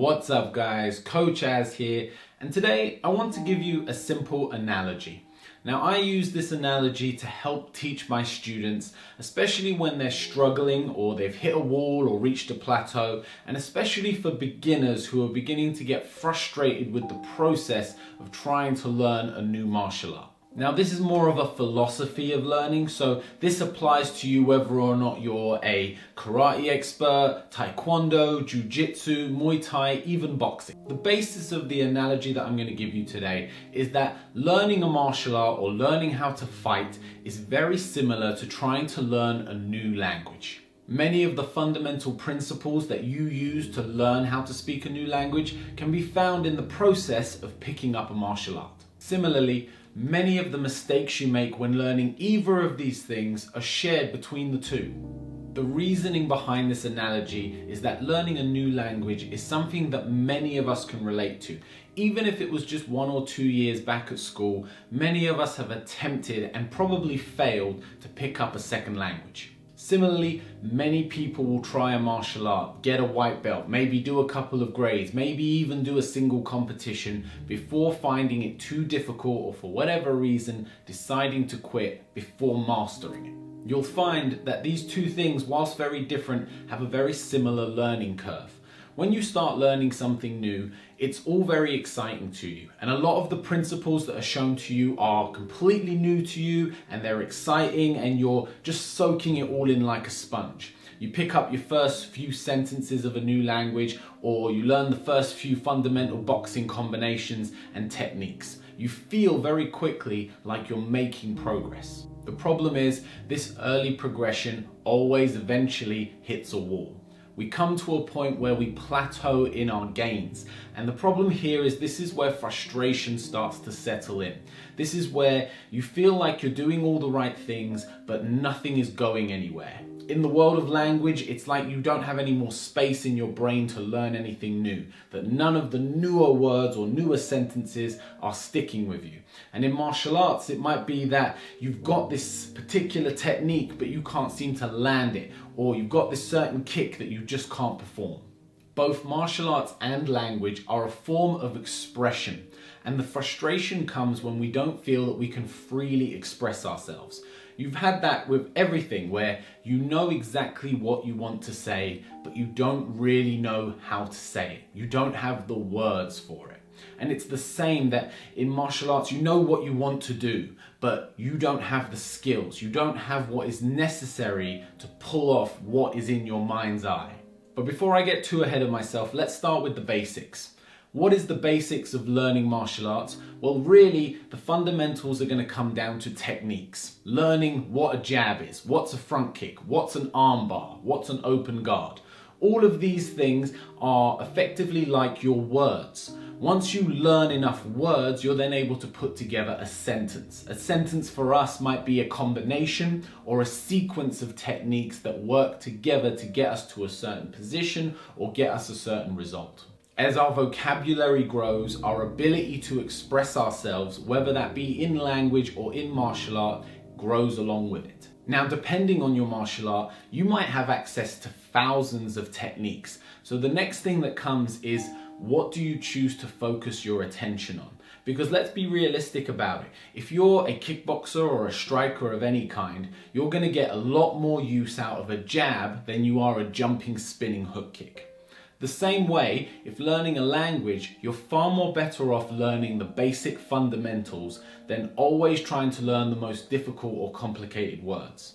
What's up guys, Coach Az here, and today I want to give you a simple analogy. Now I use this analogy to help teach my students, especially when they're struggling or they've hit a wall or reached a plateau, and especially for beginners who are beginning to get frustrated with the process of trying to learn a new martial art. Now this is more of a philosophy of learning, so this applies to you whether or not you're a karate expert, taekwondo, jiu-jitsu, muay thai, even boxing. The basis of the analogy that I'm going to give you today is that learning a martial art or learning how to fight is very similar to trying to learn a new language. Many of the fundamental principles that you use to learn how to speak a new language can be found in the process of picking up a martial art. Similarly, many of the mistakes you make when learning either of these things are shared between the two. The reasoning behind this analogy is that learning a new language is something that many of us can relate to. Even if it was just 1 or 2 years back at school, many of us have attempted and probably failed to pick up a second language. Similarly, many people will try a martial art, get a white belt, maybe do a couple of grades, maybe even do a single competition before finding it too difficult or for whatever reason deciding to quit before mastering it. You'll find that these two things, whilst very different, have a very similar learning curve. When you start learning something new, it's all very exciting to you, and a lot of the principles that are shown to you are completely new to you and they're exciting and you're just soaking it all in like a sponge. You pick up your first few sentences of a new language, or you learn the first few fundamental boxing combinations and techniques. You feel very quickly like you're making progress. The problem is this early progression always eventually hits a wall. We come to a point where we plateau in our gains. And the problem here is this is where frustration starts to settle in. This is where you feel like you're doing all the right things, but nothing is going anywhere. In the world of language, it's like you don't have any more space in your brain to learn anything new, that none of the newer words or newer sentences are sticking with you. And in martial arts, it might be that you've got this particular technique, but you can't seem to land it, or you've got this certain kick that you just can't perform. Both martial arts and language are a form of expression, and the frustration comes when we don't feel that we can freely express ourselves. You've had that with everything, where you know exactly what you want to say, but you don't really know how to say it. You don't have the words for it. And it's the same that in martial arts, you know what you want to do, but you don't have the skills. You don't have what is necessary to pull off what is in your mind's eye. But before I get too ahead of myself, let's start with the basics. What is the basics of learning martial arts? Well, really, the fundamentals are going to come down to techniques. Learning what a jab is, what's a front kick, what's an arm bar, what's an open guard. All of these things are effectively like your words. Once you learn enough words, you're then able to put together a sentence. A sentence for us might be a combination or a sequence of techniques that work together to get us to a certain position or get us a certain result. As our vocabulary grows, our ability to express ourselves, whether that be in language or in martial art, grows along with it. Now, depending on your martial art, you might have access to thousands of techniques. So the next thing that comes is, what do you choose to focus your attention on? Because let's be realistic about it. If you're a kickboxer or a striker of any kind, you're going to get a lot more use out of a jab than you are a jumping, spinning hook kick. The same way, if learning a language, you're far more better off learning the basic fundamentals than always trying to learn the most difficult or complicated words.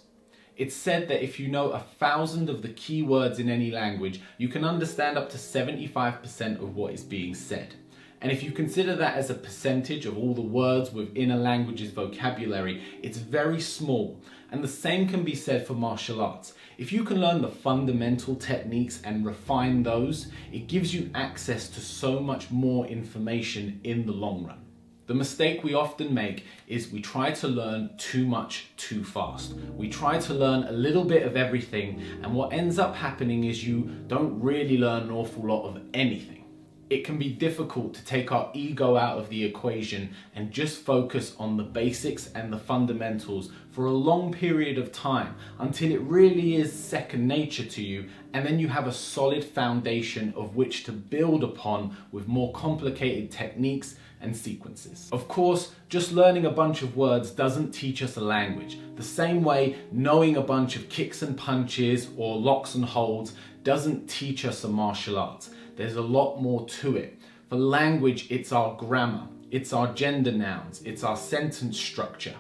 It's said that if you know 1,000 of the key words in any language, you can understand up to 75% of what is being said. And if you consider that as a percentage of all the words within a language's vocabulary, it's very small. And the same can be said for martial arts. If you can learn the fundamental techniques and refine those, it gives you access to so much more information in the long run. The mistake we often make is we try to learn too much too fast. We try to learn a little bit of everything, and what ends up happening is you don't really learn an awful lot of anything. It can be difficult to take our ego out of the equation and just focus on the basics and the fundamentals for a long period of time until it really is second nature to you, and then you have a solid foundation of which to build upon with more complicated techniques and sequences. Of course, just learning a bunch of words doesn't teach us a language. The same way knowing a bunch of kicks and punches or locks and holds doesn't teach us a martial arts. There's a lot more to it. For language, it's our grammar, it's our gender nouns, it's our sentence structure.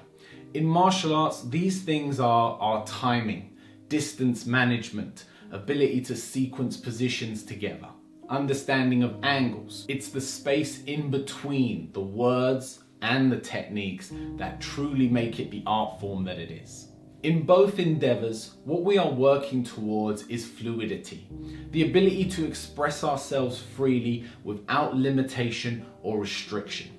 In martial arts, these things are our timing, distance management, ability to sequence positions together, understanding of angles. It's the space in between the words and the techniques that truly make it the art form that it is. In both endeavors, what we are working towards is fluidity, the ability to express ourselves freely without limitation or restriction.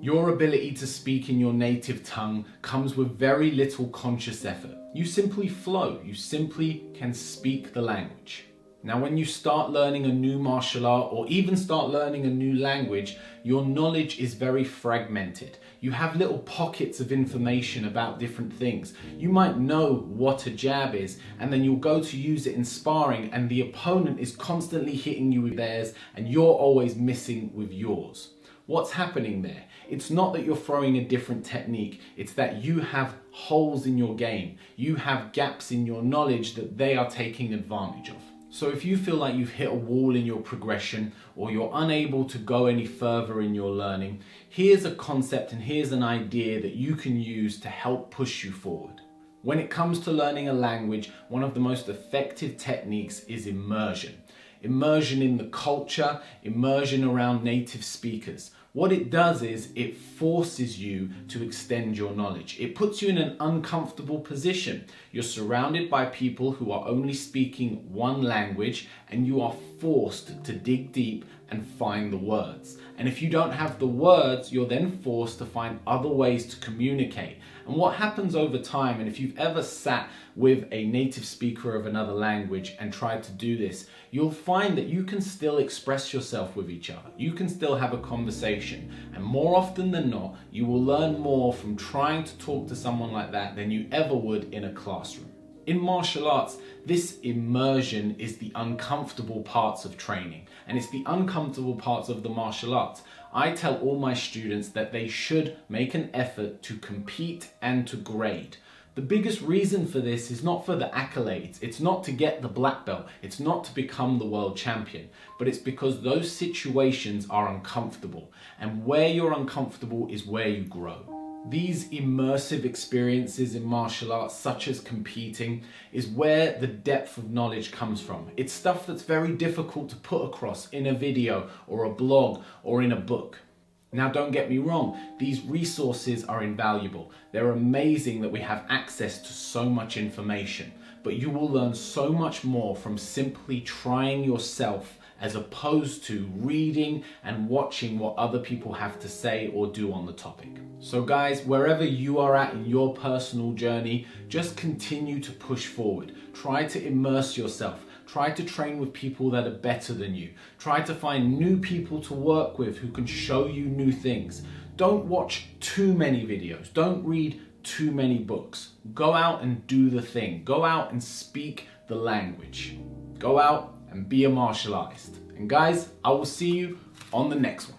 Your ability to speak in your native tongue comes with very little conscious effort. You simply flow, you simply can speak the language. Now, when you start learning a new martial art or even start learning a new language, your knowledge is very fragmented. You have little pockets of information about different things. You might know what a jab is, and then you'll go to use it in sparring and the opponent is constantly hitting you with theirs and you're always missing with yours. What's happening there? It's not that you're throwing a different technique, it's that you have holes in your game. You have gaps in your knowledge that they are taking advantage of. So if you feel like you've hit a wall in your progression or you're unable to go any further in your learning, here's a concept and here's an idea that you can use to help push you forward. When it comes to learning a language, one of the most effective techniques is immersion. Immersion in the culture, immersion around native speakers. What it does is it forces you to extend your knowledge. It puts you in an uncomfortable position. You're surrounded by people who are only speaking one language and you are forced to dig deep and find the words. And if you don't have the words, you're then forced to find other ways to communicate. And what happens over time, and if you've ever sat with a native speaker of another language and tried to do this, you'll find that you can still express yourself with each other. You can still have a conversation. And more often than not, you will learn more from trying to talk to someone like that than you ever would in a classroom. In martial arts, this immersion is the uncomfortable parts of training, and it's the uncomfortable parts of the martial arts. I tell all my students that they should make an effort to compete and to grade. The biggest reason for this is not for the accolades, it's not to get the black belt, it's not to become the world champion, but it's because those situations are uncomfortable, and where you're uncomfortable is where you grow. These immersive experiences in martial arts, such as competing, is where the depth of knowledge comes from. It's stuff that's very difficult to put across in a video or a blog or in a book. Now, don't get me wrong, these resources are invaluable. They're amazing that we have access to so much information, but you will learn so much more from simply trying yourself as opposed to reading and watching what other people have to say or do on the topic. So guys, wherever you are at in your personal journey, just continue to push forward. Try to immerse yourself. Try to train with people that are better than you. Try to find new people to work with who can show you new things. Don't watch too many videos. Don't read too many books. Go out and do the thing. Go out and speak the language. Go out and be a martial artist. And guys, I will see you on the next one.